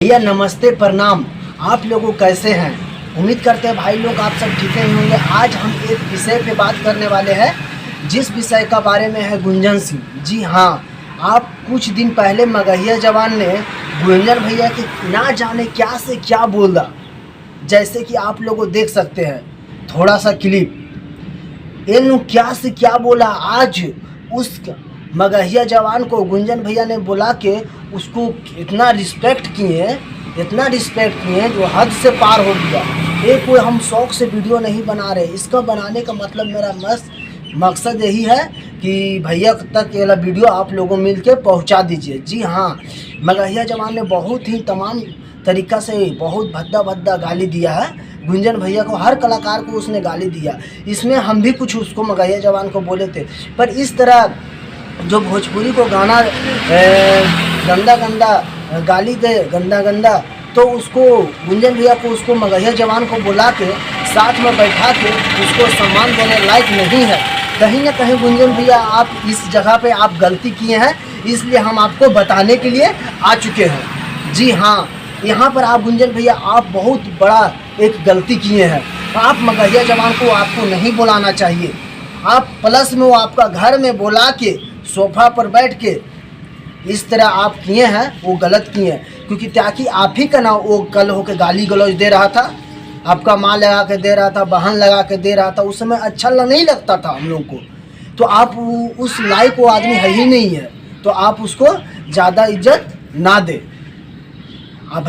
भैया नमस्ते प्रणाम। आप लोगों कैसे हैं? उम्मीद करते हैं भाई लोग आप सब ठीक ही होंगे। आज हम एक विषय पे बात करने वाले हैं, जिस विषय का बारे में है गुंजन सिंह। जी हाँ, आप कुछ दिन पहले मगहिया जवान ने गुंजन भैया के ना जाने क्या से क्या बोला, जैसे कि आप लोग देख सकते हैं थोड़ा सा क्लिप। इन क्या से क्या बोला, आज उस मगहिया जवान को गुंजन भैया ने बुला के उसको इतना रिस्पेक्ट किए जो हद से पार हो गया। ये कोई हम शौक से वीडियो नहीं बना रहे, इसका बनाने का मतलब मेरा मकसद यही है कि भैया तक ये वीडियो आप लोगों मिल के पहुँचा दीजिए। जी हाँ, मगहिया जवान ने बहुत ही तमाम तरीक़ा से बहुत भद्दा गाली दिया है गुंजन भैया को। हर कलाकार को उसने गाली दिया, इसमें हम भी कुछ उसको मगहिया जवान को बोले थे। पर इस तरह जो भोजपुरी को गाना गंदा गाली दे गंदा, तो उसको गुंजन भैया को उसको मगहिया जवान को बुला के साथ में बैठा के उसको सम्मान देने लायक नहीं है। कहीं ना कहीं गुंजन भैया आप इस जगह पे आप गलती किए हैं, इसलिए हम आपको बताने के लिए आ चुके हैं। जी हाँ, यहाँ पर आप गुंजन भैया आप बहुत बड़ा एक गलती किए हैं। आप मगहिया जवान को आपको नहीं बुलाना चाहिए। आप प्लस में वो आपका घर में बुला के सोफा पर बैठ के इस तरह आप किए हैं, वो गलत किए हैं। क्योंकि ताकि आप ही का ना वो कल होकर गाली गलौज दे रहा था, आपका माँ लगा के दे रहा था, बहन लगा के दे रहा था, उस समय अच्छा नहीं लगता था हम लोग को। तो आप उस लायक वो आदमी है ही नहीं है, तो आप उसको ज़्यादा इज्जत ना दे। आप